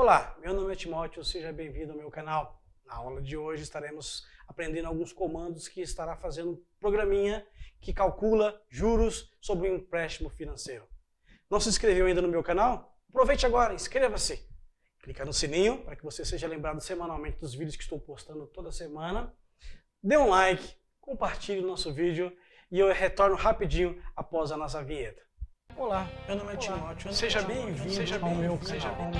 Olá, meu nome é Timóteo, seja bem-vindo ao meu canal. Na aula de hoje estaremos aprendendo alguns comandos que estará fazendo um programinha que calcula juros sobre um empréstimo financeiro. Não se inscreveu ainda no meu canal? Aproveite agora, inscreva-se. Clica no sininho para que você seja lembrado semanalmente dos vídeos que estou postando toda semana. Dê um like, compartilhe o nosso vídeo e eu retorno rapidinho após a nossa vinheta. Olá, meu nome é Timóteo, seja bem-vindo ao meu canal.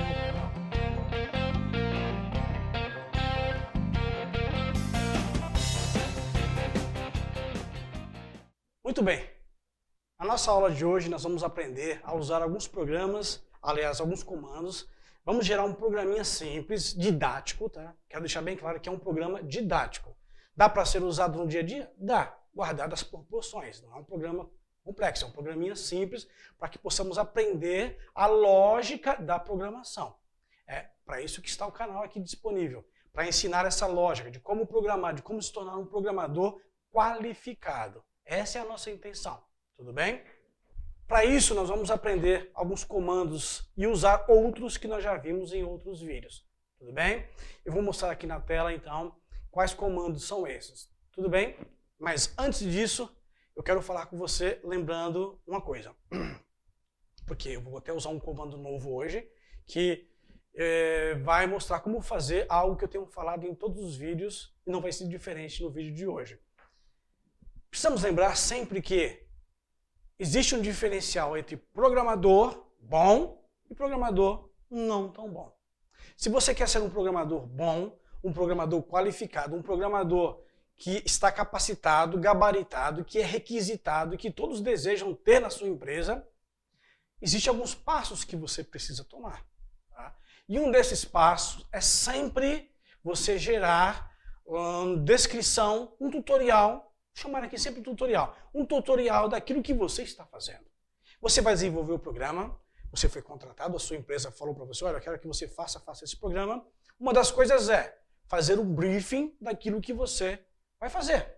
Muito bem, na nossa aula de hoje nós vamos aprender a usar alguns programas, aliás, alguns comandos. Vamos gerar um programinha simples, didático, tá? Quero deixar bem claro que é um programa didático. Dá para ser usado no dia a dia? Dá, guardadas as proporções. Não é um programa complexo, é um programinha simples para que possamos aprender a lógica da programação. É para isso que está o canal aqui disponível, para ensinar essa lógica de como programar, de como se tornar um programador qualificado. Essa é a nossa intenção, tudo bem? Para isso nós vamos aprender alguns comandos e usar outros que nós já vimos em outros vídeos, tudo bem? Eu vou mostrar aqui na tela então quais comandos são esses, tudo bem? Mas antes disso, eu quero falar com você lembrando uma coisa, porque eu vou até usar um comando novo hoje, que vai mostrar como fazer algo que eu tenho falado em todos os vídeos e não vai ser diferente no vídeo de hoje. Precisamos lembrar sempre que existe um diferencial entre programador bom e programador não tão bom. Se você quer ser um programador bom, um programador qualificado, um programador que está capacitado, gabaritado, que é requisitado e que todos desejam ter na sua empresa, existem alguns passos que você precisa tomar. Tá? E um desses passos é sempre você gerar uma descrição, um tutorial, vou chamar aqui sempre tutorial, um tutorial daquilo que você está fazendo. Você vai desenvolver o programa, você foi contratado, a sua empresa falou para você, olha, eu quero que você faça esse programa. Uma das coisas é fazer um briefing daquilo que você vai fazer.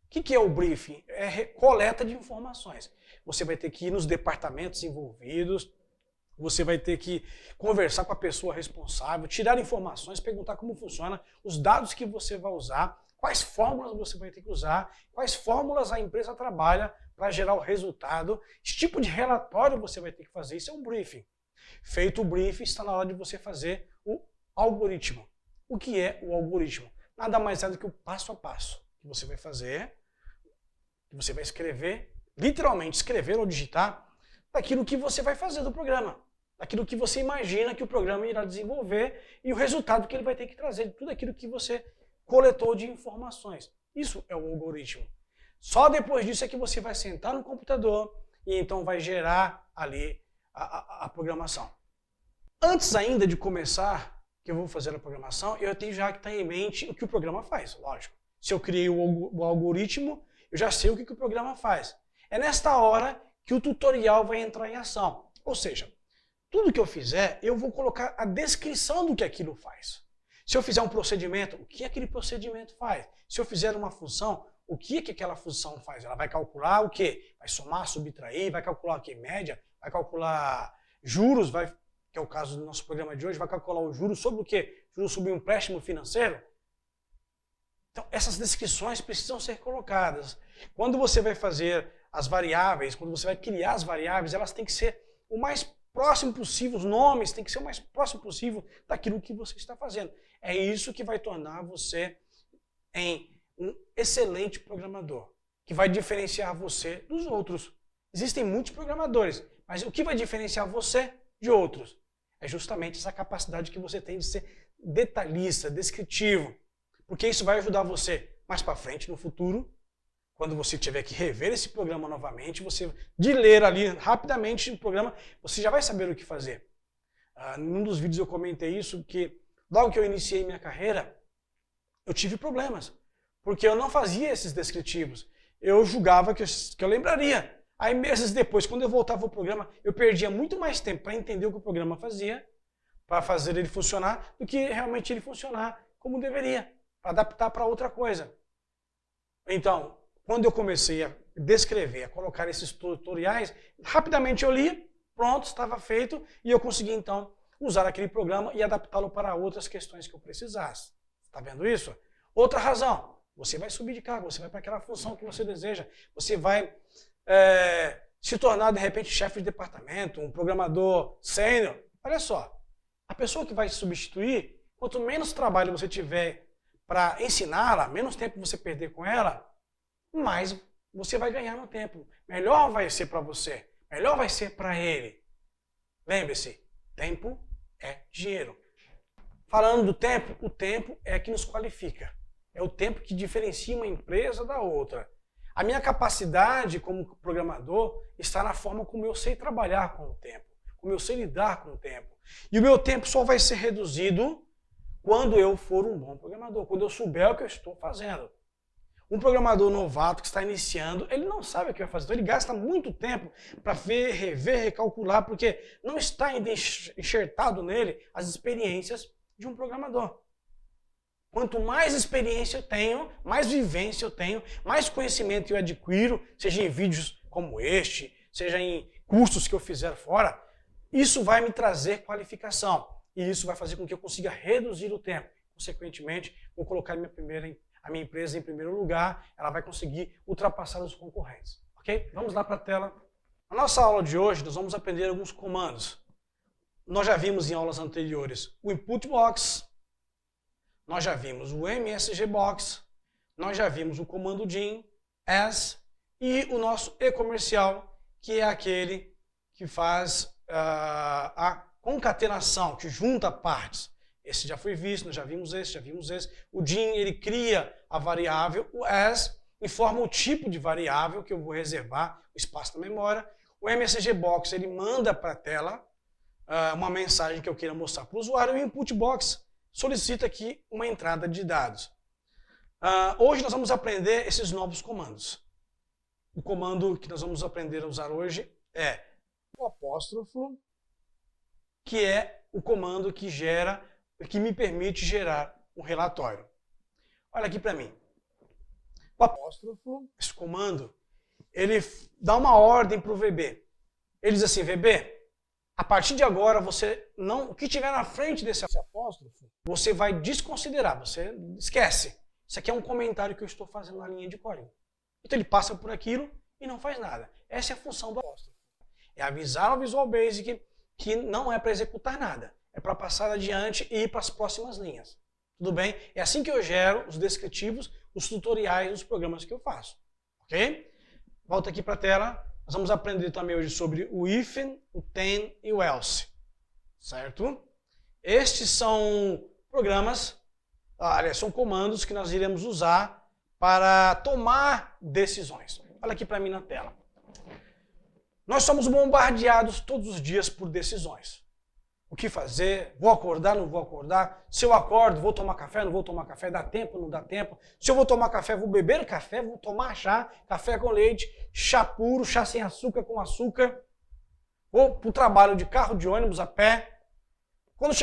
O que é o briefing? É coleta de informações. Você vai ter que ir nos departamentos envolvidos, você vai ter que conversar com a pessoa responsável, tirar informações, perguntar como funciona, os dados que você vai usar, quais fórmulas você vai ter que usar, quais fórmulas a empresa trabalha para gerar o resultado, que tipo de relatório você vai ter que fazer. Isso é um briefing. Feito o briefing, está na hora de você fazer o algoritmo. O que é o algoritmo? Nada mais é do que o passo a passo que você vai fazer, que você vai escrever, literalmente escrever ou digitar, daquilo que você vai fazer do programa, daquilo que você imagina que o programa irá desenvolver e o resultado que ele vai ter que trazer, de tudo aquilo que você coletou de informações. Isso é o algoritmo. Só depois disso é que você vai sentar no computador e então vai gerar ali a programação. Antes ainda de começar que eu vou fazer a programação, eu tenho já que ter em mente o que o programa faz, lógico. Se eu criei o algoritmo, eu já sei o que o programa faz. É nesta hora que o tutorial vai entrar em ação. Ou seja, tudo que eu fizer, eu vou colocar a descrição do que aquilo faz. Se eu fizer um procedimento, o que aquele procedimento faz? Se eu fizer uma função, o que aquela função faz? Ela vai calcular o quê? Vai somar, subtrair, vai calcular o quê? Média, vai calcular juros, que é o caso do nosso programa de hoje, vai calcular o juros sobre o quê? Juros sobre um empréstimo financeiro? Então, essas descrições precisam ser colocadas. Quando você vai fazer as variáveis, quando você vai criar as variáveis, elas têm que ser o mais próximo possível, os nomes têm que ser o mais próximo possível daquilo que você está fazendo. É isso que vai tornar você um excelente programador, que vai diferenciar você dos outros. Existem muitos programadores, mas o que vai diferenciar você de outros? É justamente essa capacidade que você tem de ser detalhista, descritivo, porque isso vai ajudar você mais para frente, no futuro, quando você tiver que rever esse programa novamente, de ler ali rapidamente o programa, você já vai saber o que fazer. Num dos vídeos eu comentei isso, que logo que eu iniciei minha carreira, eu tive problemas, porque eu não fazia esses descritivos. Eu julgava que eu lembraria. Aí meses depois, quando eu voltava ao programa, eu perdia muito mais tempo para entender o que o programa fazia, para fazer ele funcionar, do que realmente ele funcionar como deveria, para adaptar para outra coisa. Então, quando eu comecei a descrever, a colocar esses tutoriais, rapidamente eu li, pronto, estava feito, e eu consegui então usar aquele programa e adaptá-lo para outras questões que eu precisasse. Está vendo isso? Outra razão, você vai subir de cargo, você vai para aquela função que você deseja, você vai se tornar, de repente, chefe de departamento, um programador sênior. Olha só, a pessoa que vai te substituir, quanto menos trabalho você tiver para ensiná-la, menos tempo você perder com ela, mais você vai ganhar no tempo. Melhor vai ser para você, melhor vai ser para ele. Lembre-se, tempo é dinheiro. Falando do tempo, o tempo é que nos qualifica. É o tempo que diferencia uma empresa da outra. A minha capacidade como programador está na forma como eu sei trabalhar com o tempo, como eu sei lidar com o tempo. E o meu tempo só vai ser reduzido quando eu for um bom programador, quando eu souber o que eu estou fazendo. Um programador novato que está iniciando, ele não sabe o que vai fazer, então ele gasta muito tempo para ver, rever, recalcular, porque não está ainda enxertado nele as experiências de um programador. Quanto mais experiência eu tenho, mais vivência eu tenho, mais conhecimento eu adquiro, seja em vídeos como este, seja em cursos que eu fizer fora, isso vai me trazer qualificação. E isso vai fazer com que eu consiga reduzir o tempo. Consequentemente, vou colocar a minha empresa em primeiro lugar, ela vai conseguir ultrapassar os concorrentes. Ok? Vamos lá para a tela. Na nossa aula de hoje, nós vamos aprender alguns comandos. Nós já vimos em aulas anteriores o Input Box, nós já vimos o MSG Box, nós já vimos o comando DIN, AS e o nosso e-comercial, que é aquele que faz a concatenação, que junta partes. Esse já foi visto, nós já vimos esse, já vimos esse. O DIN, ele cria a variável, o AS informa o tipo de variável que eu vou reservar, o espaço da memória. O MSG Box, ele manda para a tela uma mensagem que eu queira mostrar para o usuário, e o Input Box solicita aqui uma entrada de dados. Hoje nós vamos aprender esses novos comandos. O comando que nós vamos aprender a usar hoje é o apóstrofo, que é o comando que me permite gerar um relatório. Olha aqui para mim. O apóstrofo, esse comando, ele dá uma ordem para o VB. Ele diz assim: VB, a partir de agora, o que tiver na frente desse apóstrofo, você vai desconsiderar, você esquece. Isso aqui é um comentário que eu estou fazendo na linha de código. Então ele passa por aquilo e não faz nada. Essa é a função do apóstrofo. É avisar ao Visual Basic que não é para executar nada. É para passar adiante e ir para as próximas linhas. Tudo bem? É assim que eu gero os descritivos, os tutoriais dos programas que eu faço. Ok? Volta aqui para a tela. Nós vamos aprender também hoje sobre o if, o then e o else. Certo? Estes são programas, aliás, são comandos que nós iremos usar para tomar decisões. Olha aqui para mim na tela. Nós somos bombardeados todos os dias por decisões. O que fazer? Vou acordar, não vou acordar? Se eu acordo, vou tomar café, não vou tomar café? Dá tempo, não dá tempo? Se eu vou tomar café, vou beber café, vou tomar chá, café com leite, chá puro, chá sem açúcar, com açúcar. Vou para o trabalho de carro, de ônibus, a pé.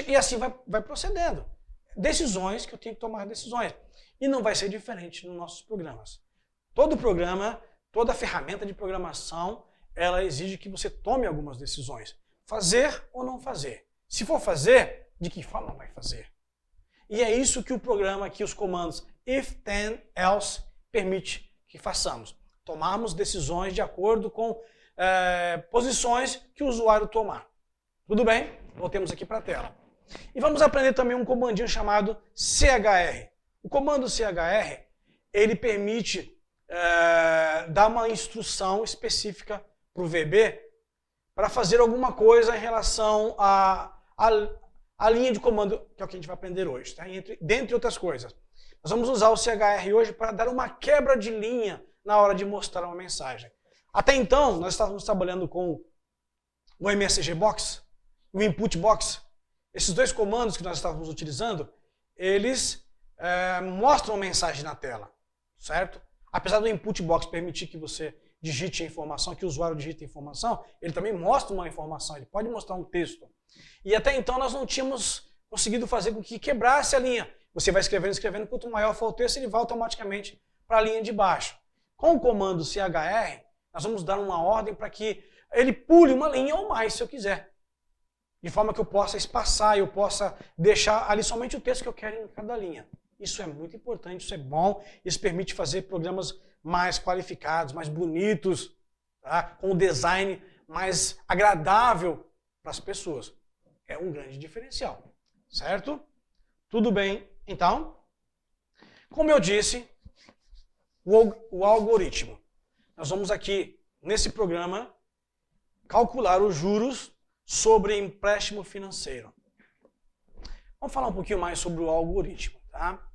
E assim vai procedendo. Decisões que eu tenho que tomar decisões. E não vai ser diferente nos nossos programas. Todo programa, toda ferramenta de programação, ela exige que você tome algumas decisões. Fazer ou não fazer. Se for fazer, de que forma vai fazer? E é isso que o programa, que os comandos if, then, else permite que façamos. Tomarmos decisões de acordo com posições que o usuário tomar. Tudo bem? Voltemos aqui para a tela. E vamos aprender também um comandinho chamado CHR. O comando CHR, ele permite dar uma instrução específica para o VB para fazer alguma coisa em relação à linha de comando, que é o que a gente vai aprender hoje, tá? Dentre outras coisas. Nós vamos usar o CHR hoje para dar uma quebra de linha na hora de mostrar uma mensagem. Até então, nós estávamos trabalhando com o MSG Box, o Input Box. Esses dois comandos que nós estávamos utilizando, eles mostram a mensagem na tela, certo? Apesar do Input Box permitir que você digite a informação, que o usuário digite a informação, ele também mostra uma informação, ele pode mostrar um texto. E até então nós não tínhamos conseguido fazer com que quebrasse a linha. Você vai escrevendo, escrevendo, quanto maior for o texto, ele vai automaticamente para a linha de baixo. Com o comando CHR, nós vamos dar uma ordem para que ele pule uma linha ou mais, se eu quiser. de forma que eu possa espaçar, eu possa deixar ali somente o texto que eu quero em cada linha. Isso é muito importante, isso é bom, isso permite fazer programas mais qualificados, mais bonitos, tá? Com um design mais agradável para as pessoas. É um grande diferencial, certo? Tudo bem, então? Como eu disse, o algoritmo. Nós vamos aqui, nesse programa, calcular os juros sobre empréstimo financeiro. Vamos falar um pouquinho mais sobre o algoritmo, tá?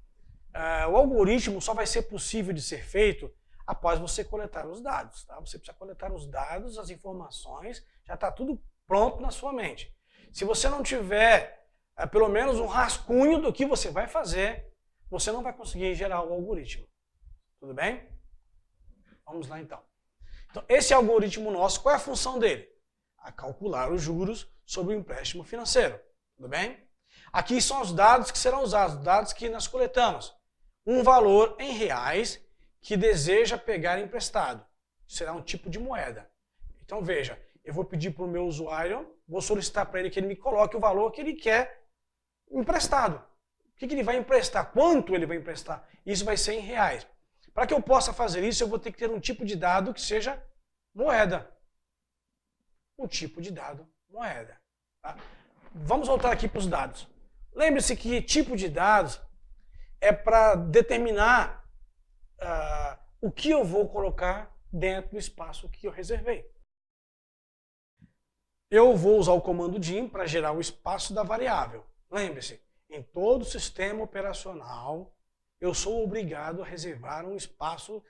O algoritmo só vai ser possível de ser feito após você coletar os dados, tá? Você precisa coletar os dados, as informações, já está tudo pronto na sua mente. Se você não tiver pelo menos um rascunho do que você vai fazer, você não vai conseguir gerar o algoritmo. Tudo bem? Vamos lá então. Então, esse algoritmo nosso, qual é a função dele? A calcular os juros sobre o empréstimo financeiro. Tudo bem? Aqui são os dados que serão usados, dados que nós coletamos. Um valor em reais que deseja pegar emprestado. Será um tipo de moeda. Então veja, eu vou pedir para o meu usuário, vou solicitar para ele que ele me coloque o valor que ele quer emprestado. O que ele vai emprestar? Quanto ele vai emprestar? Isso vai ser em reais. Para que eu possa fazer isso, eu vou ter que ter um tipo de dado que seja moeda. Um tipo de dado moeda. Tá? Vamos voltar aqui para os dados. Lembre-se que tipo de dados é para determinar o que eu vou colocar dentro do espaço que eu reservei. Eu vou usar o comando dim para gerar o espaço da variável. Lembre-se, em todo sistema operacional, eu sou obrigado a reservar um espaço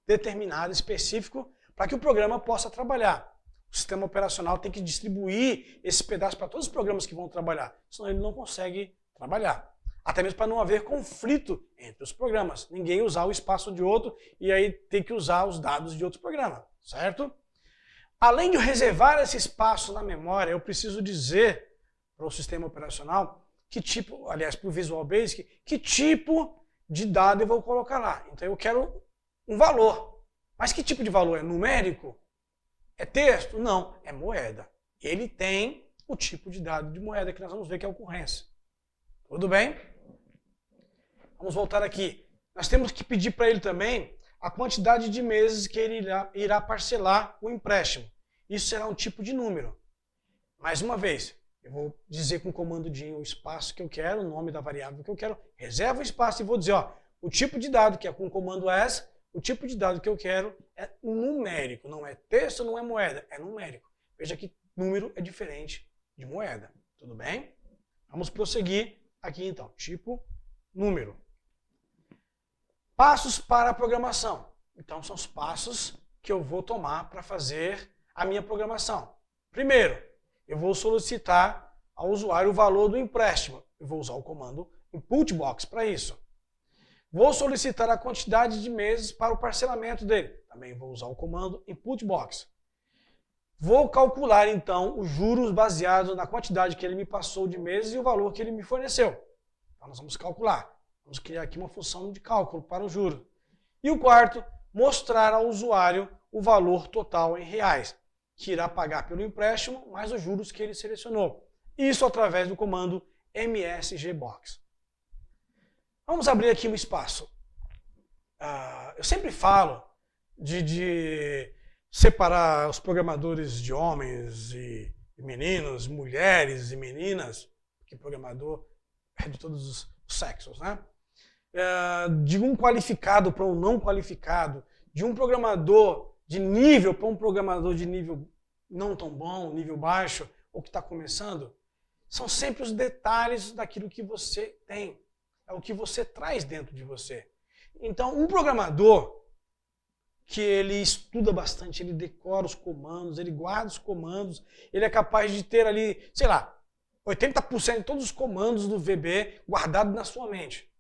determinado, específico, para que o programa possa trabalhar. O sistema operacional tem que distribuir esse pedaço para todos os programas que vão trabalhar, senão ele não consegue trabalhar. Até mesmo para não haver conflito entre os programas. Ninguém usar o espaço de outro e aí ter que usar os dados de outro programa, certo? Além de eu reservar esse espaço na memória, eu preciso dizer para o sistema operacional que tipo, aliás, para o Visual Basic, que tipo de dado eu vou colocar lá. Então eu quero um valor. Mas que tipo de valor? É numérico? É texto? Não, é moeda. Ele tem o tipo de dado de moeda que nós vamos ver que é a ocorrência. Tudo bem? Vamos voltar aqui. Nós temos que pedir para ele também a quantidade de meses que ele irá parcelar o empréstimo. Isso será um tipo de número. Mais uma vez, eu vou dizer com o comando dim o espaço que eu quero, o nome da variável que eu quero, reservo o espaço e vou dizer, ó, o tipo de dado, que é com o comando as, o tipo de dado que eu quero é numérico, não é texto, não é moeda, é numérico. Veja que número é diferente de moeda, tudo bem? Vamos prosseguir aqui então, tipo número. Passos para a programação. Então são os passos que eu vou tomar para fazer a minha programação. Primeiro, eu vou solicitar ao usuário o valor do empréstimo. Eu vou usar o comando inputBox para isso. Vou solicitar a quantidade de meses para o parcelamento dele. Também vou usar o comando inputBox. Vou calcular então os juros baseados na quantidade que ele me passou de meses e o valor que ele me forneceu. Então nós vamos calcular. Vamos criar aqui uma função de cálculo para o juro. E o quarto, mostrar ao usuário o valor total em reais, que irá pagar pelo empréstimo, mais os juros que ele selecionou. Isso através do comando msgbox. Vamos abrir aqui um espaço. Eu sempre falo de separar os programadores de homens e meninos, mulheres e meninas, porque programador é de todos os sexos, né? De um qualificado para um não qualificado, de um programador de nível para um programador de nível não tão bom, nível baixo, ou que está começando, são sempre os detalhes daquilo que você tem, é o que você traz dentro de você. Então, um programador que ele estuda bastante, ele decora os comandos, ele guarda os comandos, ele é capaz de ter ali, sei lá, 80% de todos os comandos do VB guardados na sua mente.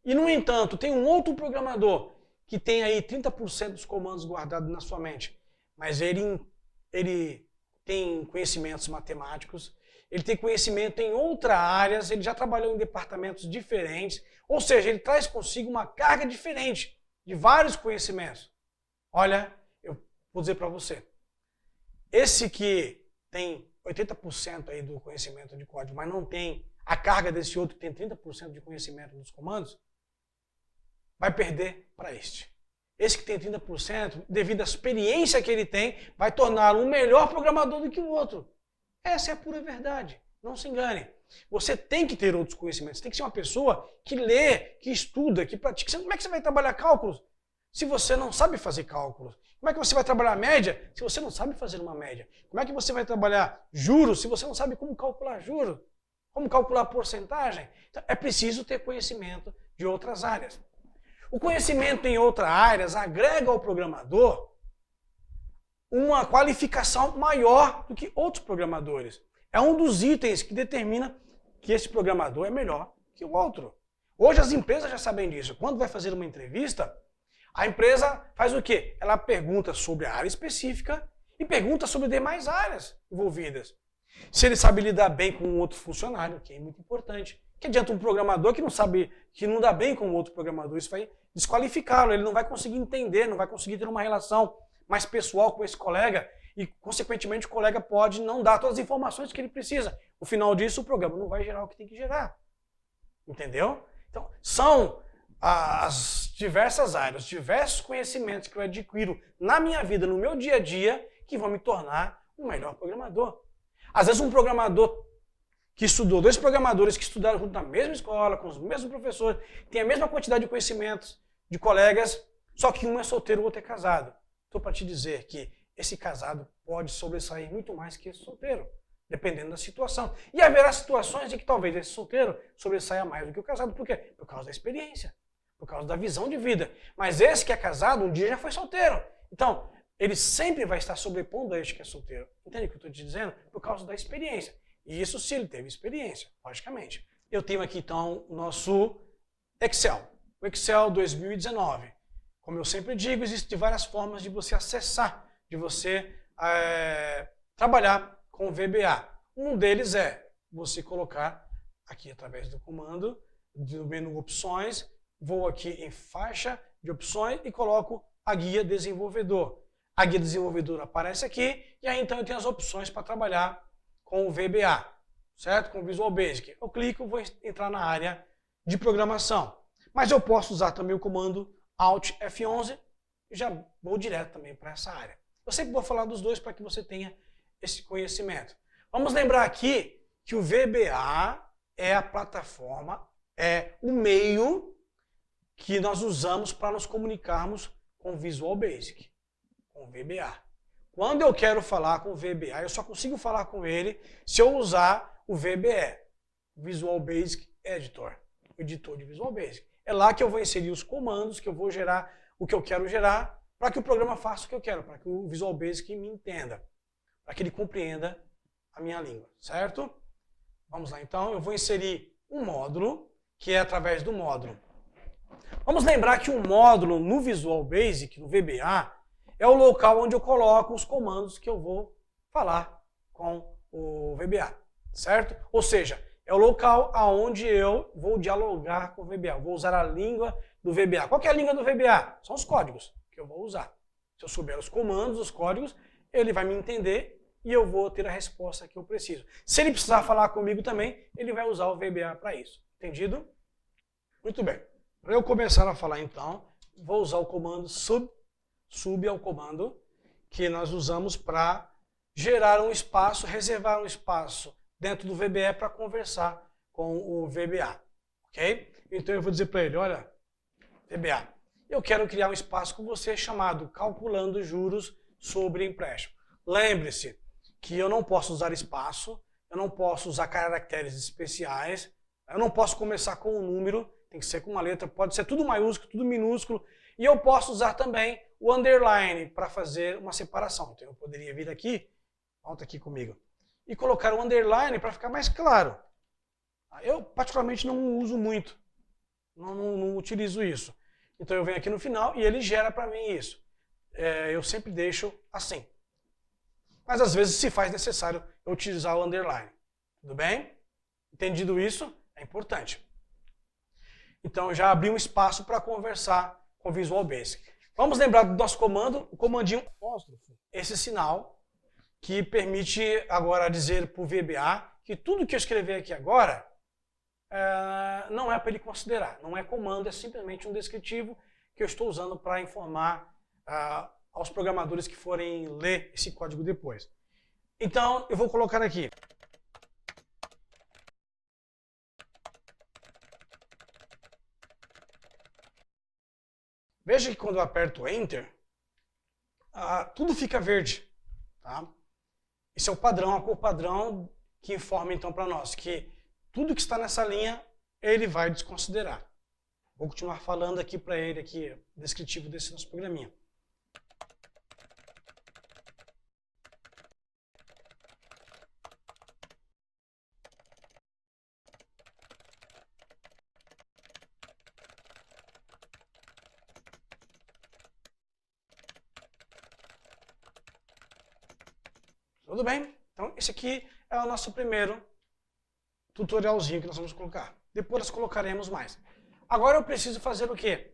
E, no entanto, tem um outro programador que tem aí 30% dos comandos guardados na sua mente, mas ele tem conhecimentos matemáticos, ele tem conhecimento em outras áreas, ele já trabalhou em departamentos diferentes, ou seja, ele traz consigo uma carga diferente de vários conhecimentos. Olha, eu vou dizer para você, esse que tem 80% aí do conhecimento de código, mas não tem a carga desse outro que tem 30% de conhecimento dos comandos, vai perder para este. Esse que tem 30%, devido à experiência que ele tem, vai torná-lo um melhor programador do que o outro. Essa é a pura verdade. Não se engane. Você tem que ter outros conhecimentos. Você tem que ser uma pessoa que lê, que estuda, que pratica. Como é que você vai trabalhar cálculos se você não sabe fazer cálculos? Como é que você vai trabalhar média se você não sabe fazer uma média? Como é que você vai trabalhar juros se você não sabe como calcular juros? Como calcular porcentagem? Então, é preciso ter conhecimento de outras áreas. O conhecimento em outras áreas agrega ao programador uma qualificação maior do que outros programadores. É um dos itens que determina que esse programador é melhor que o outro. Hoje as empresas já sabem disso. Quando vai fazer uma entrevista, a empresa faz o quê? Ela pergunta sobre a área específica e pergunta sobre demais áreas envolvidas. Se ele sabe lidar bem com um outro funcionário, que é muito importante. Que adianta um programador que não sabe, que não dá bem com o outro programador, isso vai desqualificá-lo, ele não vai conseguir entender, não vai conseguir ter uma relação mais pessoal com esse colega e, consequentemente, o colega pode não dar todas as informações que ele precisa. No final disso, o programa não vai gerar o que tem que gerar. Entendeu? Então, são as diversas áreas, diversos conhecimentos que eu adquiro na minha vida, no meu dia a dia, que vão me tornar um melhor programador. Às vezes um programador que estudou, dois programadores que estudaram junto na mesma escola, com os mesmos professores, tem a mesma quantidade de conhecimentos de colegas, só que um é solteiro, o outro é casado. Estou para te dizer que esse casado pode sobressair muito mais que esse solteiro, dependendo da situação. E haverá situações em que talvez esse solteiro sobressaia mais do que o casado. Por quê? Por causa da experiência, por causa da visão de vida. Mas esse que é casado, um dia já foi solteiro. Então, ele sempre vai estar sobrepondo a este que é solteiro. Entende o que eu estou te dizendo? Por causa da experiência. E isso se ele teve experiência, logicamente. Eu tenho aqui, então, o nosso Excel. O Excel 2019. Como eu sempre digo, existem várias formas de você acessar, de você trabalhar com o VBA. Um deles é você colocar aqui através do comando, do menu opções, vou aqui em faixa de opções e coloco a guia desenvolvedor. A guia desenvolvedor aparece aqui e aí então eu tenho as opções para trabalhar com o VBA, certo? Com o Visual Basic. Eu clico, vou entrar na área de programação. Mas eu posso usar também o comando Alt F11 e já vou direto também para essa área. Eu sempre vou falar dos dois para que você tenha esse conhecimento. Vamos lembrar aqui que o VBA é a plataforma, é o meio que nós usamos para nos comunicarmos com o Visual Basic, com o VBA. Quando eu quero falar com o VBA, eu só consigo falar com ele se eu usar o VBE, Visual Basic Editor, o editor de Visual Basic. É lá que eu vou inserir os comandos, que eu vou gerar o que eu quero gerar, para que o programa faça o que eu quero, para que o Visual Basic me entenda, para que ele compreenda a minha língua, certo? Vamos lá então, eu vou inserir um módulo, que é através do módulo. Vamos lembrar que um módulo no Visual Basic, no VBA, é o local onde eu coloco os comandos que eu vou falar com o VBA, certo? Ou seja, é o local onde eu vou dialogar com o VBA, eu vou usar a língua do VBA. Qual que é a língua do VBA? São os códigos que eu vou usar. Se eu souber os comandos, os códigos, ele vai me entender e eu vou ter a resposta que eu preciso. Se ele precisar falar comigo também, ele vai usar o VBA para isso. Entendido? Muito bem. Para eu começar a falar então, vou usar o comando sub. Sub é o comando que nós usamos para gerar um espaço, reservar um espaço dentro do VBE para conversar com o VBA. Ok? Então eu vou dizer para ele, olha, VBA, eu quero criar um espaço com você chamado Calculando Juros sobre Empréstimo. Lembre-se que eu não posso usar espaço, eu não posso usar caracteres especiais, eu não posso começar com um número, tem que ser com uma letra, pode ser tudo maiúsculo, tudo minúsculo, e eu posso usar também o underline para fazer uma separação. Então eu poderia vir aqui, volta aqui comigo, e colocar o underline para ficar mais claro. Eu particularmente não uso muito, não utilizo isso. Então eu venho aqui no final e ele gera para mim isso. Eu sempre deixo assim. Mas às vezes se faz necessário eu utilizar o underline. Tudo bem? Entendido isso? É importante. Então eu já abri um espaço para conversar com o Visual Basic. Vamos lembrar do nosso comando, o comandinho apóstrofe. Esse sinal que permite agora dizer para o VBA que tudo que eu escrever aqui agora não é para ele considerar, não é comando, é simplesmente um descritivo que eu estou usando para informar aos programadores que forem ler esse código depois. Então, eu vou colocar aqui. Veja que quando eu aperto Enter, tudo fica verde. Tá? Esse é o padrão, a cor padrão que informa então para nós que tudo que está nessa linha ele vai desconsiderar. Vou continuar falando aqui para ele, aqui, descritivo desse nosso programinha. Tudo bem? Então, esse aqui é o nosso primeiro tutorialzinho que nós vamos colocar. Depois nós colocaremos mais. Agora eu preciso fazer o quê?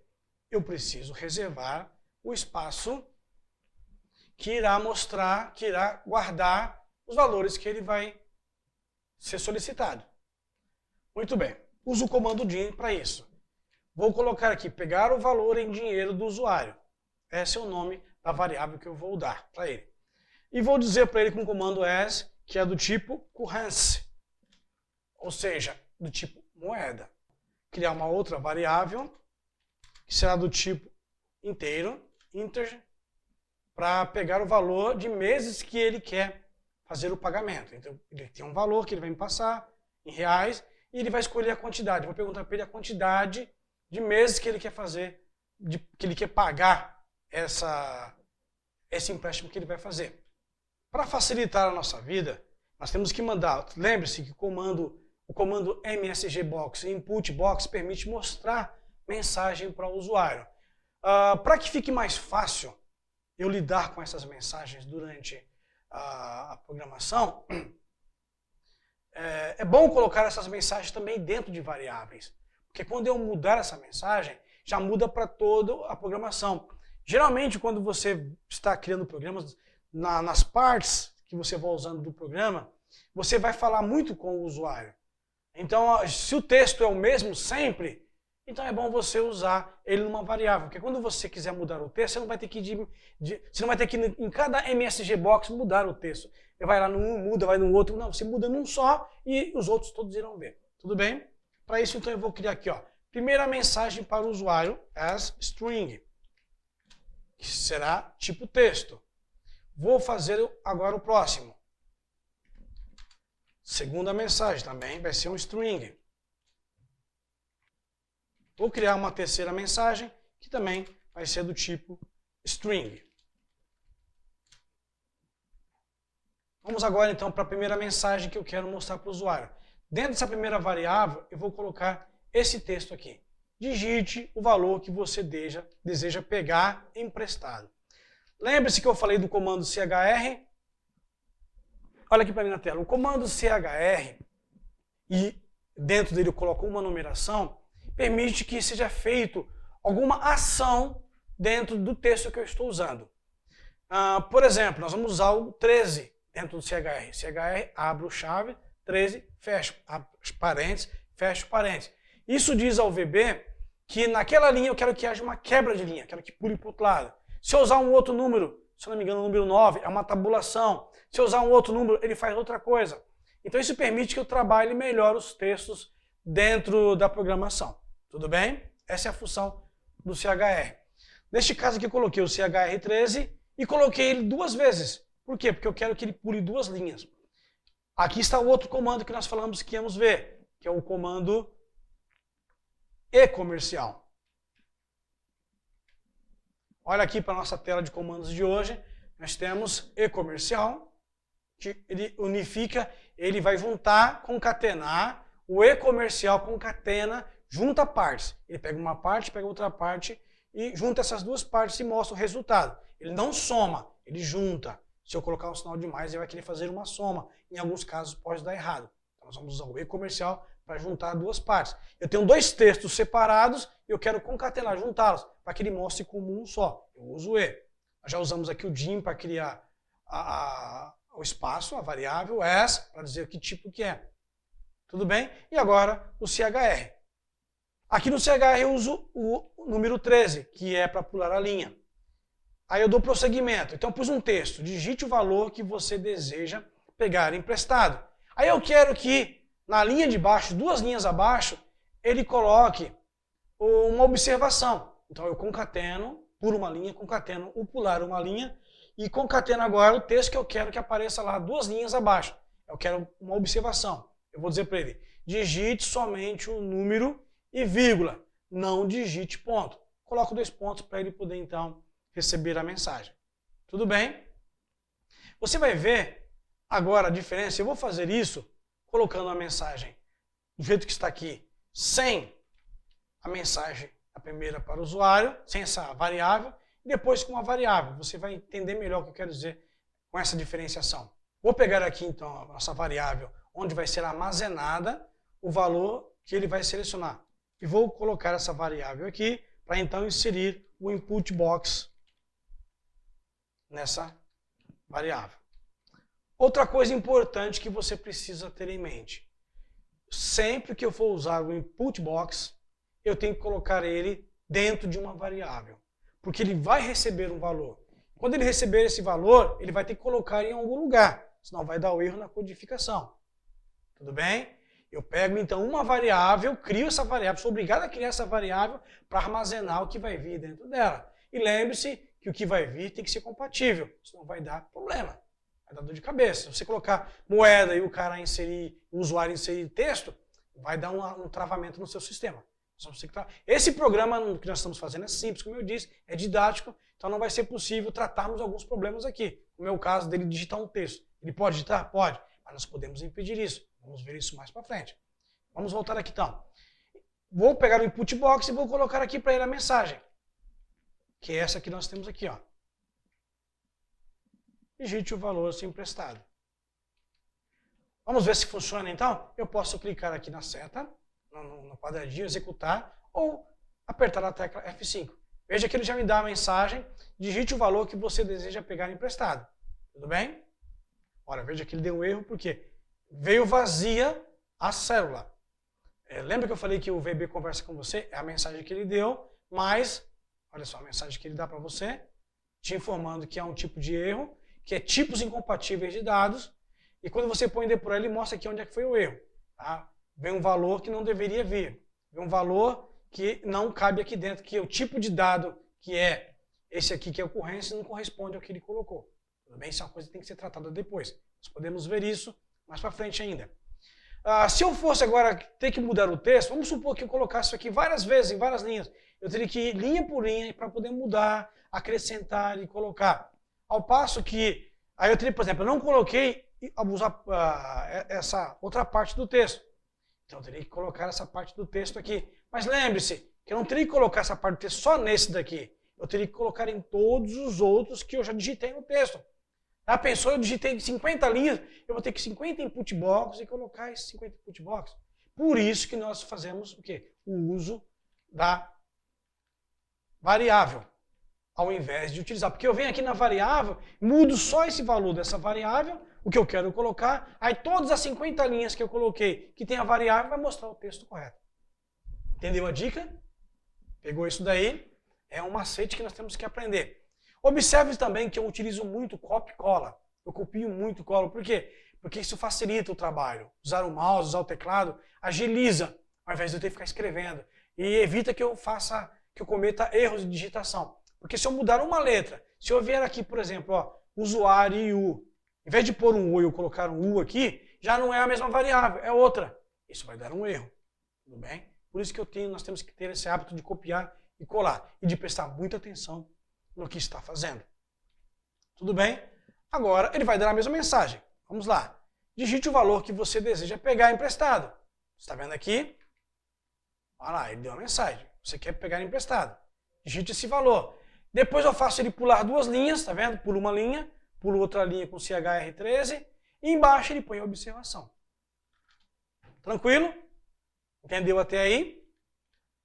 Eu preciso reservar o espaço que irá mostrar, que irá guardar os valores que ele vai ser solicitado. Muito bem. Uso o comando DIN para isso. Vou colocar aqui, pegar o valor em dinheiro do usuário. Esse é o nome da variável que eu vou dar para ele. E vou dizer para ele com o comando as, que é do tipo currency, ou seja, do tipo moeda. Criar uma outra variável, que será do tipo inteiro, integer, para pegar o valor de meses que ele quer fazer o pagamento. Então, ele tem um valor que ele vai me passar em reais, e ele vai escolher a quantidade. Eu vou perguntar para ele a quantidade de meses que ele quer fazer, que ele quer pagar esse empréstimo que ele vai fazer. Para facilitar a nossa vida, nós temos que mandar, lembre-se que o comando msgbox, input box, permite mostrar mensagem para o usuário. Para que fique mais fácil eu lidar com essas mensagens durante a programação, é bom colocar essas mensagens também dentro de variáveis. Porque quando eu mudar essa mensagem, já muda para toda a programação. Geralmente, quando você está criando programas, nas partes que você vai usando do programa, você vai falar muito com o usuário. Então, se o texto é o mesmo sempre, então é bom você usar ele numa variável. Porque quando você quiser mudar o texto, você não vai ter que em cada msgbox mudar o texto. Você vai lá num, muda, vai no outro. Não, você muda num só e os outros todos irão ver. Tudo bem? Para isso, então, eu vou criar aqui, ó, primeira mensagem para o usuário, as string, que será tipo texto. Vou fazer agora o próximo. Segunda mensagem também vai ser um string. Vou criar uma terceira mensagem, que também vai ser do tipo string. Vamos agora então para a primeira mensagem que eu quero mostrar para o usuário. Dentro dessa primeira variável, eu vou colocar esse texto aqui. Digite o valor que você deseja pegar emprestado. Lembre-se que eu falei do comando CHR. Olha aqui para mim na tela. O comando CHR, e dentro dele eu coloco uma numeração, permite que seja feito alguma ação dentro do texto que eu estou usando. Por exemplo, nós vamos usar o 13 dentro do CHR. CHR, abro chave, 13, fecho parênteses, fecho parênteses. Isso diz ao VB que naquela linha eu quero que haja uma quebra de linha, quero que pule para o outro lado. Se eu usar um outro número, se eu não me engano o número 9 é uma tabulação. Se eu usar um outro número, ele faz outra coisa. Então isso permite que eu trabalhe melhor os textos dentro da programação. Tudo bem? Essa é a função do CHR. Neste caso aqui eu coloquei o CHR13 e coloquei ele duas vezes. Por quê? Porque eu quero que ele pule duas linhas. Aqui está o outro comando que nós falamos que íamos ver, que é o comando e-comercial. Olha aqui para a nossa tela de comandos de hoje. Nós temos e-comercial, que ele unifica, ele vai juntar, concatenar, o e-comercial concatena, junta partes. Ele pega uma parte, pega outra parte e junta essas duas partes e mostra o resultado. Ele não soma, ele junta. Se eu colocar um sinal de mais, ele vai querer fazer uma soma. Em alguns casos pode dar errado. Então nós vamos usar o e-comercial para juntar duas partes. Eu tenho dois textos separados e eu quero concatenar, juntá-los, para que ele mostre como um só. Eu uso o e. Nós já usamos aqui o DIN para criar o espaço, a variável as, para dizer que tipo que é. Tudo bem? E agora o CHR. Aqui no CHR eu uso o número 13, que é para pular a linha. Aí eu dou prosseguimento. Então eu pus um texto. Digite o valor que você deseja pegar emprestado. Aí eu quero que na linha de baixo, 2 linhas abaixo, ele coloque uma observação. Então eu concateno, pulo uma linha, concateno o pular uma linha e concateno agora o texto que eu quero que apareça lá 2 linhas abaixo. Eu quero uma observação. Eu vou dizer para ele, digite somente o número e vírgula, não digite ponto. Coloco 2 pontos para ele poder então receber a mensagem. Tudo bem? Você vai ver agora a diferença. Eu vou fazer isso colocando a mensagem do jeito que está aqui, sem a mensagem, a primeira para o usuário, sem essa variável, e depois com a variável. Você vai entender melhor o que eu quero dizer com essa diferenciação. Vou pegar aqui então a nossa variável, onde vai ser armazenada o valor que ele vai selecionar. E vou colocar essa variável aqui para então inserir o input box nessa variável. Outra coisa importante que você precisa ter em mente. Sempre que eu for usar o input box, eu tenho que colocar ele dentro de uma variável. Porque ele vai receber um valor. Quando ele receber esse valor, ele vai ter que colocar em algum lugar. Senão vai dar o erro na codificação. Tudo bem? Eu pego então uma variável, crio essa variável, sou obrigado a criar essa variável para armazenar o que vai vir dentro dela. E lembre-se que o que vai vir tem que ser compatível, senão vai dar problema. Vai dar dor de cabeça. Se você colocar moeda e o cara inserir, o usuário inserir texto, vai dar um travamento no seu sistema. Esse programa que nós estamos fazendo é simples, como eu disse, é didático, então não vai ser possível tratarmos alguns problemas aqui. No meu caso dele digitar um texto. Ele pode digitar? Pode, mas nós podemos impedir isso. Vamos ver isso mais para frente. Vamos voltar aqui então. Vou pegar o input box e vou colocar aqui para ele a mensagem. Que é essa que nós temos aqui, ó. Digite o valor a ser emprestado. Vamos ver se funciona então? Eu posso clicar aqui na seta, no quadradinho, executar, ou apertar a tecla F5. Veja que ele já me dá a mensagem, digite o valor que você deseja pegar emprestado. Tudo bem? Ora, veja que ele deu um erro, porque veio vazia a célula. Lembra que eu falei que o VB conversa com você? É a mensagem que ele deu, mas, olha só, a mensagem que ele dá para você, te informando que é um tipo de erro, que é tipos incompatíveis de dados, e quando você põe D por ele mostra aqui onde é que foi o erro. Tá? Vem um valor que não deveria vir. Vem um valor que não cabe aqui dentro, que é o tipo de dado que é esse aqui que é a ocorrência não corresponde ao que ele colocou. Tudo bem? Isso é uma coisa que tem que ser tratada depois. Nós podemos ver isso mais para frente ainda. Se eu fosse agora ter que mudar o texto, vamos supor que eu colocasse isso aqui várias vezes, em várias linhas. Eu teria que ir linha por linha para poder mudar, acrescentar e colocar. Ao passo que, aí eu teria, por exemplo, eu não coloquei essa outra parte do texto. Então eu teria que colocar essa parte do texto aqui. Mas lembre-se que eu não teria que colocar essa parte do texto só nesse daqui. Eu teria que colocar em todos os outros que eu já digitei no texto. Ah, pensou, eu digitei 50 linhas, eu vou ter que 50 input box e colocar esses 50 input box. Por isso que nós fazemos o quê? O uso da variável, ao invés de utilizar. Porque eu venho aqui na variável, mudo só esse valor dessa variável, o que eu quero colocar, aí todas as 50 linhas que eu coloquei, que tem a variável, vai mostrar o texto correto. Entendeu a dica? Pegou isso daí? É um macete que nós temos que aprender. Observe também que eu utilizo muito copy e cola. Eu copio muito e colo. Por quê? Porque isso facilita o trabalho. Usar o mouse, usar o teclado, agiliza, ao invés de eu ter que ficar escrevendo. E evita que eu cometa erros de digitação. Porque se eu mudar uma letra, se eu vier aqui, por exemplo, ó, usuário e U, em vez de pôr um U e eu colocar um U aqui, já não é a mesma variável, é outra. Isso vai dar um erro. Tudo bem? Por isso que nós temos que ter esse hábito de copiar e colar. E de prestar muita atenção no que está fazendo. Tudo bem? Agora ele vai dar a mesma mensagem. Vamos lá. Digite o valor que você deseja pegar emprestado. Você está vendo aqui? Olha lá, ele deu a mensagem. Você quer pegar emprestado. Digite esse valor. Depois eu faço ele pular 2 linhas, está vendo? Pulo uma linha, pulo outra linha com CHR13 e embaixo ele põe a observação. Tranquilo? Entendeu até aí?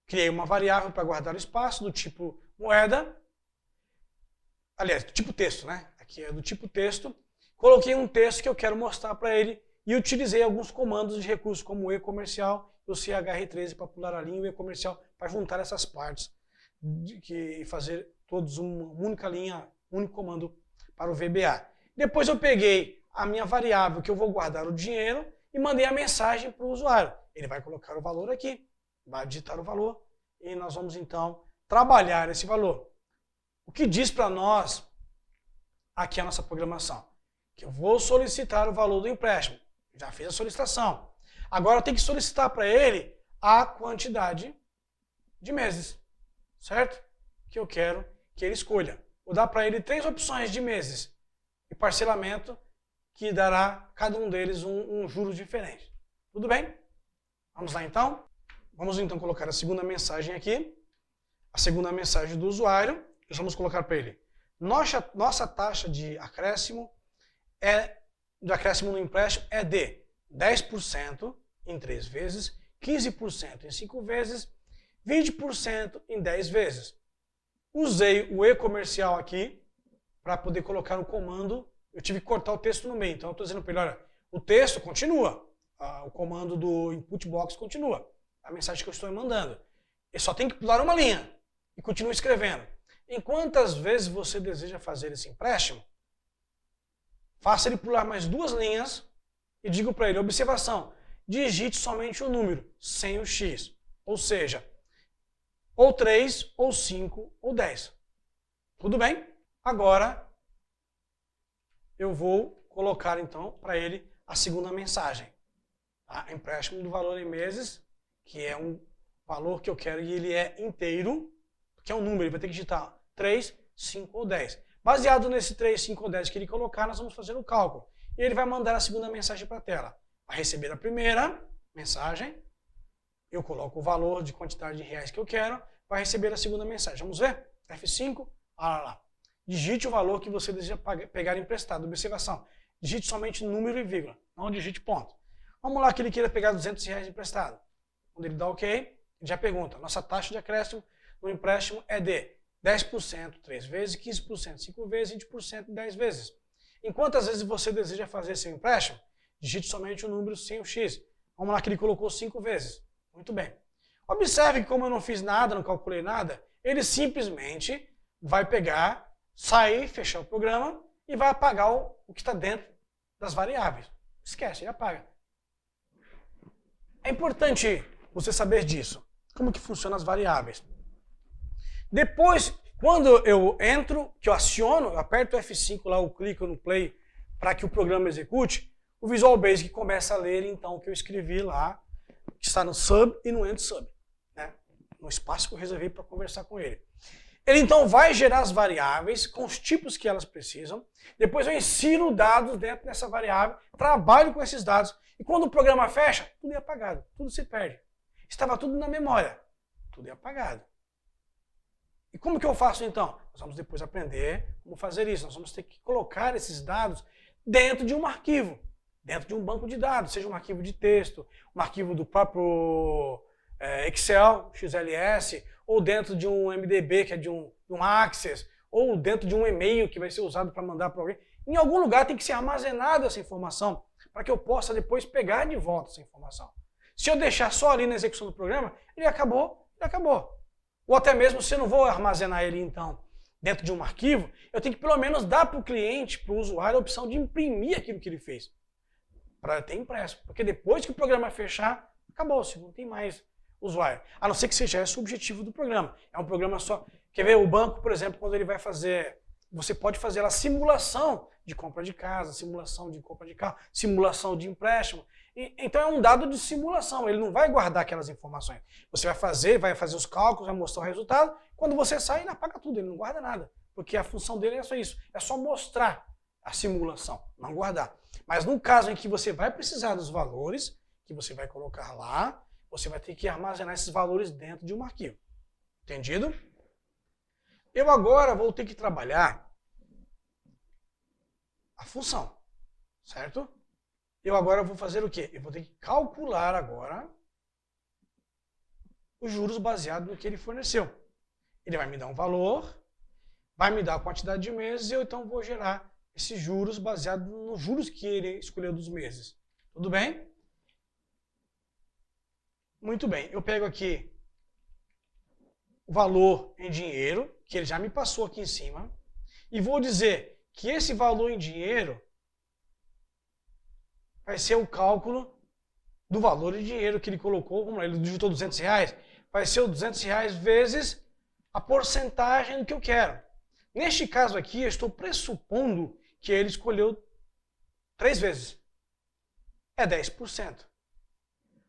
Criei uma variável para guardar o espaço do tipo moeda. Aliás, do tipo texto, né? Aqui é do tipo texto. coloquei um texto que eu quero mostrar para ele e utilizei alguns comandos de recurso, como o e-comercial e o CHR13 para pular a linha e o e-comercial para juntar essas partes e fazer todos uma única linha, um único comando para o VBA. Depois eu peguei a minha variável que eu vou guardar o dinheiro e mandei a mensagem para o usuário. Ele vai colocar o valor aqui, vai digitar o valor e nós vamos então trabalhar esse valor. O que diz para nós aqui a nossa programação? Que eu vou solicitar o valor do empréstimo. Já fiz a solicitação. Agora eu tenho que solicitar para ele a quantidade de meses, certo? Que eu quero que ele escolha. Vou dar para ele 3 opções de meses e parcelamento que dará cada um deles um juros diferente. Tudo bem? Vamos lá então? Vamos então colocar a segunda mensagem aqui. A segunda mensagem do usuário. Nós vamos colocar para ele. Nossa taxa de acréscimo no empréstimo é de 10% em 3 vezes, 15% em 5 vezes, 20% em 10 vezes. Usei o e-comercial aqui para poder colocar o comando. Eu tive que cortar o texto no meio, então eu estou dizendo para ele, olha, o texto continua, o comando do input box continua, a mensagem que eu estou mandando. Ele só tem que pular uma linha e continua escrevendo. Em quantas vezes você deseja fazer esse empréstimo, faça ele pular mais 2 linhas e digo para ele, observação, digite somente o número, sem o X. Ou seja, ou 3, ou 5, ou 10. Tudo bem? Agora, eu vou colocar então para ele a segunda mensagem. Tá? Empréstimo do valor em meses, que é um valor que eu quero e ele é inteiro, que é um número, ele vai ter que digitar 3, 5 ou 10. Baseado nesse 3, 5 ou 10 que ele colocar, nós vamos fazer o cálculo. E ele vai mandar a segunda mensagem para a tela. Vai receber a primeira mensagem, eu coloco o valor de quantidade de reais que eu quero, vai receber a segunda mensagem. Vamos ver? F5, olha lá. Digite o valor que você deseja pegar emprestado. Observação, digite somente número e vírgula, não digite ponto. Vamos lá que ele queira pegar 200 reais emprestado. Quando ele dá OK, ele já pergunta, nossa taxa de acréscimo no empréstimo é de 10% 3 vezes, 15% 5 vezes, 20% 10 vezes. Em quantas vezes você deseja fazer seu empréstimo? Digite somente o número sem o X. Vamos lá que ele colocou 5 vezes. Muito bem. Observe que como eu não fiz nada, não calculei nada, ele simplesmente vai pegar, sair, fechar o programa e vai apagar o que está dentro das variáveis. Esquece, ele apaga. É importante você saber disso. Como que funcionam as variáveis. Depois, quando eu entro, que eu aciono, eu aperto o F5 lá, eu clico no play para que o programa execute, o Visual Basic começa a ler então o que eu escrevi lá, que está no sub e no end sub, né? No espaço que eu reservei para conversar com ele. Ele então vai gerar as variáveis com os tipos que elas precisam, depois eu insiro dados dentro dessa variável, trabalho com esses dados, e quando o programa fecha, tudo é apagado, tudo se perde. Estava tudo na memória, tudo é apagado. E como que eu faço então? Nós vamos depois aprender como fazer isso. Nós vamos ter que colocar esses dados dentro de um arquivo, dentro de um banco de dados, seja um arquivo de texto, um arquivo do próprio Excel, XLS, ou dentro de um MDB, que é de um Access, ou dentro de um e-mail que vai ser usado para mandar para alguém. Em algum lugar tem que ser armazenada essa informação, para que eu possa depois pegar de volta essa informação. Se eu deixar só ali na execução do programa, ele acabou, ele acabou. Ou até mesmo, se eu não vou armazenar ele, então, dentro de um arquivo, eu tenho que pelo menos dar para o cliente, para o usuário, a opção de imprimir aquilo que ele fez. Para ter impresso. Porque depois que o programa fechar, acabou-se, não tem mais usuário. A não ser que seja esse o objetivo do programa. É um programa só. Quer ver, o banco, por exemplo, quando ele vai fazer, você pode fazer a simulação de compra de casa, simulação de compra de carro, simulação de empréstimo. Então é um dado de simulação, ele não vai guardar aquelas informações. Você vai fazer os cálculos, vai mostrar o resultado, quando você sai, ele apaga tudo, ele não guarda nada. Porque a função dele é só isso, é só mostrar a simulação, não guardar. Mas no caso em que você vai precisar dos valores, que você vai colocar lá, você vai ter que armazenar esses valores dentro de um arquivo. Entendido? Eu agora vou ter que trabalhar a função, certo? Eu agora vou fazer o quê? Eu vou ter que calcular agora os juros baseado no que ele forneceu. Ele vai me dar um valor, vai me dar a quantidade de meses e eu então vou gerar esses juros baseado nos juros que ele escolheu dos meses. Tudo bem? Muito bem. Eu pego aqui o valor em dinheiro, que ele já me passou aqui em cima, e vou dizer que esse valor em dinheiro vai ser o cálculo do valor em dinheiro que ele colocou. Vamos lá, ele digitou R$200, vai ser o R$200 vezes a porcentagem do que eu quero. Neste caso aqui, eu estou pressupondo que ele escolheu 3 vezes. É 10%.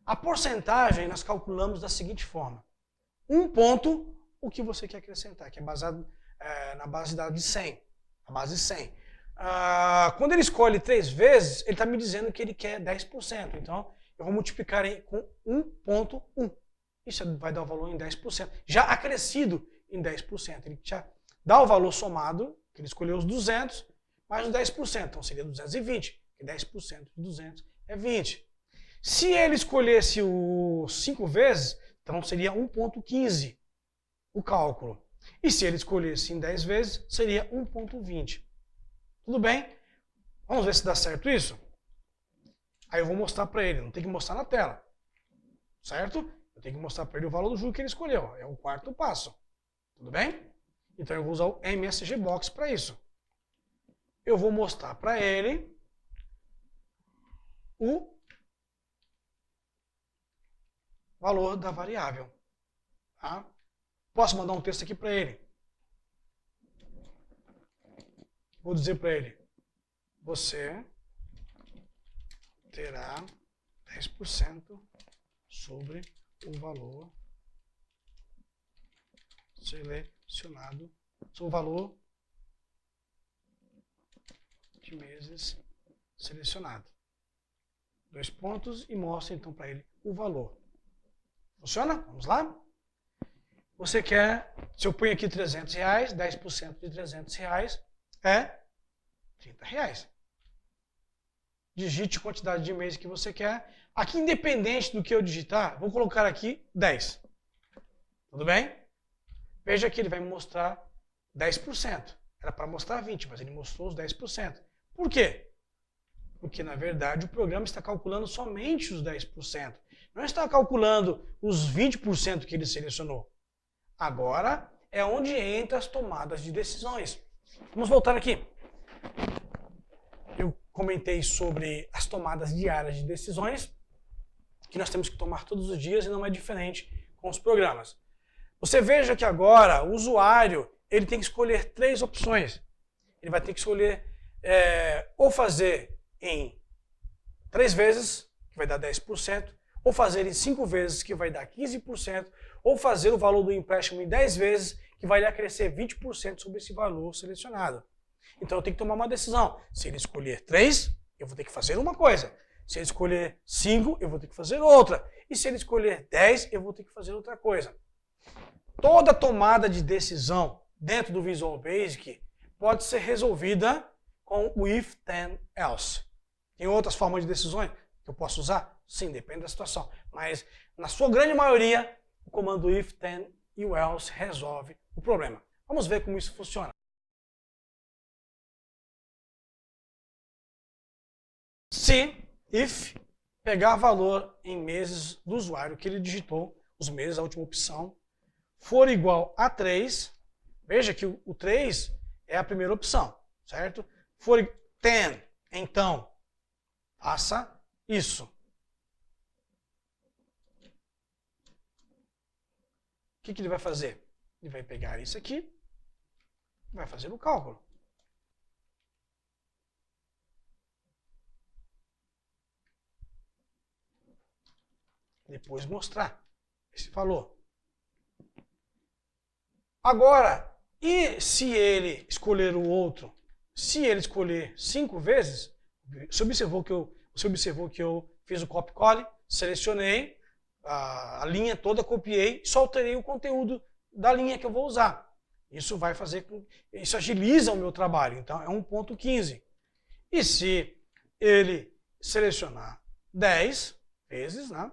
A porcentagem nós calculamos da seguinte forma. Um ponto, o que você quer acrescentar, que é baseado na base de 100. A base 100. Quando ele escolhe 3 vezes, ele está me dizendo que ele quer 10%. Então, eu vou multiplicar com 1,1. Isso vai dar o valor em 10%. Já acrescido em 10%. Ele já dá o valor somado, que ele escolheu os 200, mais os 10%. Então, seria 220. Que 10% de 200 é 20. Se ele escolhesse o 5 vezes, então seria 1,15 o cálculo. E se ele escolhesse em 10 vezes, seria 1,20. Tudo bem? Vamos ver se dá certo isso? Aí eu vou mostrar para ele, não tem que mostrar na tela. Certo? Eu tenho que mostrar para ele o valor do juro que ele escolheu. É o quarto passo. Tudo bem? Então eu vou usar o MSG Box para isso. Eu vou mostrar para ele o valor da variável. Tá? Posso mandar um texto aqui para ele. Vou dizer para ele, você terá 10% sobre o valor selecionado, sobre o valor de meses selecionado. 2 pontos e mostra então para ele o valor. Funciona? Vamos lá? Você quer, se eu ponho aqui R$300, 10% de R$300 é R$30. Digite a quantidade de e-mails que você quer. Aqui, independente do que eu digitar, vou colocar aqui 10. Tudo bem? Veja que ele vai me mostrar 10%. Era para mostrar 20%, mas ele mostrou os 10%. Por quê? Porque, na verdade, o programa está calculando somente os 10%. Não está calculando os 20% que ele selecionou. Agora é onde entra as tomadas de decisões. Vamos voltar aqui. Eu comentei sobre as tomadas diárias de decisões, que nós temos que tomar todos os dias e não é diferente com os programas. Você veja que agora o usuário ele tem que escolher 3 opções. Ele vai ter que escolher ou fazer em 3 vezes, que vai dar 10%, ou fazer em 5 vezes, que vai dar 15%, ou fazer o valor do empréstimo em 10 vezes, que vai lhe acrescer 20% sobre esse valor selecionado. Então eu tenho que tomar uma decisão. Se ele escolher 3, eu vou ter que fazer uma coisa. Se ele escolher 5, eu vou ter que fazer outra. E se ele escolher 10, eu vou ter que fazer outra coisa. Toda tomada de decisão dentro do Visual Basic pode ser resolvida com o if, then, else. Tem outras formas de decisões que eu posso usar? Sim, depende da situação. Mas, na sua grande maioria, o comando if, then e o else resolve o problema. Vamos ver como isso funciona. Se if pegar valor em meses do usuário que ele digitou, os meses, a última opção, for igual a 3, veja que o 3 é a primeira opção, certo? For 10, então, faça isso. O que ele vai fazer? Ele vai pegar isso aqui e vai fazer o cálculo. Depois mostrar esse valor. Agora, e se ele escolher o outro? Se ele escolher 5 vezes, você observou que eu fiz o copy-cole, selecionei a linha toda, copiei, só alterei o conteúdo da linha que eu vou usar. Isso vai fazer com, isso agiliza o meu trabalho, então é 1.15. E se ele selecionar 10 vezes, né?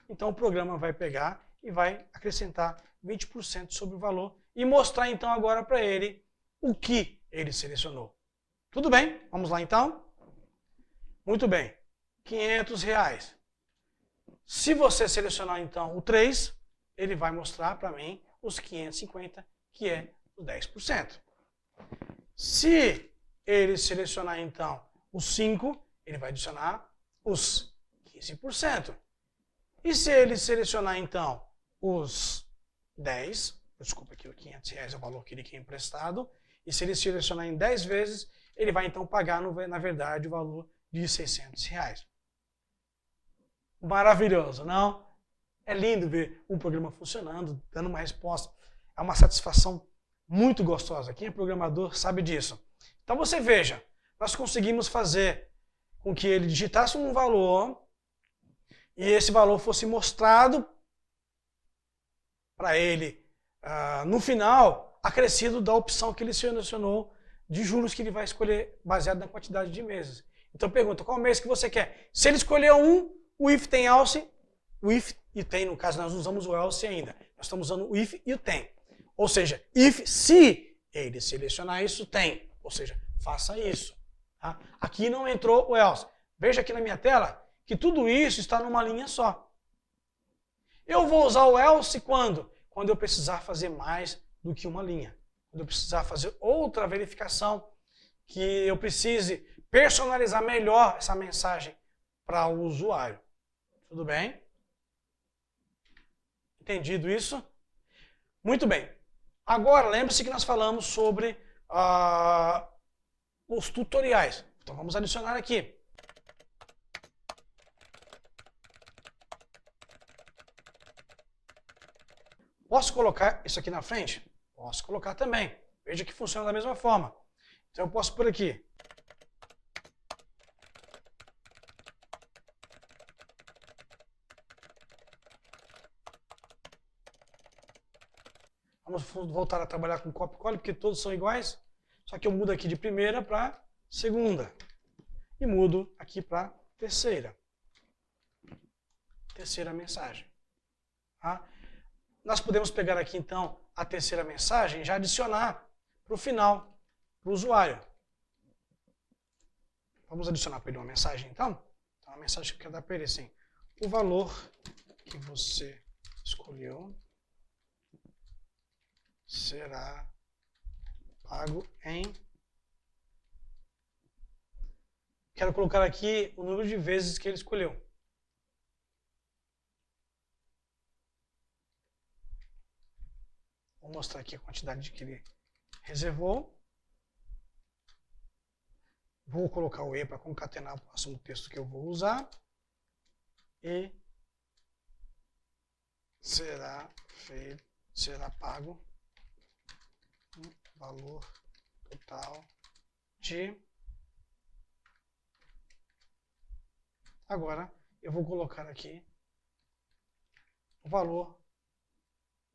Então o programa vai pegar e vai acrescentar 20% sobre o valor e mostrar então agora para ele o que ele selecionou. Tudo bem, vamos lá então. Muito bem, R$500. Se você selecionar então o 3, ele vai mostrar para mim os 550, que é o 10%. Se ele selecionar então o 5, ele vai adicionar os 15%. E se ele selecionar então os 10, desculpa aqui, o R$500 é o valor que ele quer emprestado, e se ele selecionar em 10 vezes, ele vai então pagar, na verdade, o valor de R$600. Maravilhoso, não? É lindo ver um programa funcionando, dando uma resposta. É uma satisfação muito gostosa. Quem é programador sabe disso. Então você veja, nós conseguimos fazer com que ele digitasse um valor e esse valor fosse mostrado para ele, no final, acrescido da opção que ele selecionou de juros que ele vai escolher baseado na quantidade de meses. Então pergunta, qual mês que você quer? Se ele escolher um, o if tem else, o if e tem, no caso nós não usamos o else ainda, nós estamos usando o if e o tem. Ou seja, if, se ele selecionar isso, tem. Ou seja, faça isso. Tá? Aqui não entrou o else. Veja aqui na minha tela que tudo isso está numa linha só. Eu vou usar o else quando? Quando eu precisar fazer mais do que uma linha. Quando eu precisar fazer outra verificação, que eu precise personalizar melhor essa mensagem para o usuário. Tudo bem? Entendido isso? Muito bem. Agora, lembre-se que nós falamos sobre os tutoriais. Então, vamos adicionar aqui. Posso colocar isso aqui na frente? Posso colocar também. Veja que funciona da mesma forma. Então, eu posso por aqui. Vamos voltar a trabalhar com copy call, porque todos são iguais. Só que eu mudo aqui de primeira para segunda. E mudo aqui para terceira. Terceira mensagem. Tá? Nós podemos pegar aqui, então, a terceira mensagem e já adicionar para o final, para o usuário. Vamos adicionar para ele uma mensagem, então? Então, a mensagem que eu quero dar para ele é assim: o valor que você escolheu será pago em... Quero colocar aqui o número de vezes que ele escolheu. Vou mostrar aqui a quantidade que ele reservou. Vou colocar o E para concatenar o próximo texto que eu vou usar. E será pago um valor total de... Agora eu vou colocar aqui o valor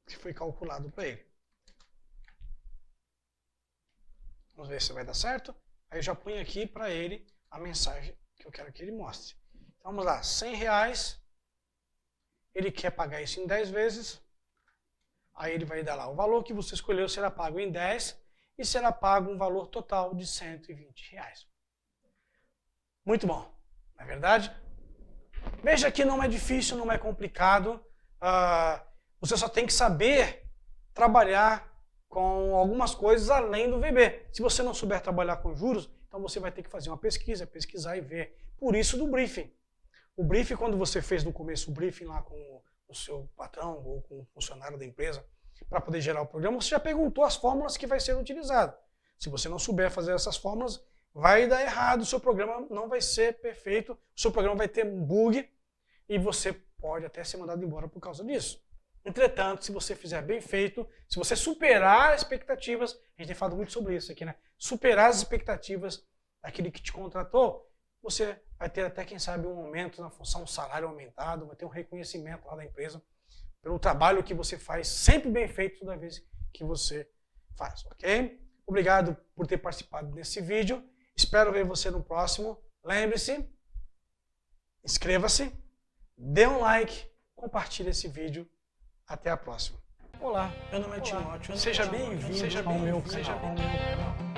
que foi calculado para ele. Vamos ver se vai dar certo. Aí eu já ponho aqui para ele a mensagem que eu quero que ele mostre. Então vamos lá, R$100. Ele quer pagar isso em 10 vezes. Aí ele vai dar lá, o valor que você escolheu será pago em 10 e será pago um valor total de R$120. Muito bom, não é verdade? Veja que não é difícil, não é complicado. Você só tem que saber trabalhar com algumas coisas além do VB. Se você não souber trabalhar com juros, então você vai ter que fazer uma pesquisa, pesquisar e ver. Por isso do briefing. O briefing, quando você fez no começo o briefing lá com o seu patrão ou com o funcionário da empresa, para poder gerar o programa, você já perguntou as fórmulas que vai ser utilizado. Se você não souber fazer essas fórmulas, vai dar errado, o seu programa não vai ser perfeito, o seu programa vai ter um bug e você pode até ser mandado embora por causa disso. Entretanto, se você fizer bem feito, se você superar as expectativas, a gente tem falado muito sobre isso aqui, né? Superar as expectativas daquele que te contratou, você vai ter até, quem sabe, um aumento na função, um salário aumentado, vai ter um reconhecimento lá da empresa pelo trabalho que você faz, sempre bem feito toda vez que você faz, ok? Obrigado por ter participado desse vídeo, espero ver você no próximo. Lembre-se, inscreva-se, dê um like, compartilhe esse vídeo. Até a próxima. Olá, meu nome é Timóteo. Seja bem-vindo ao meu canal.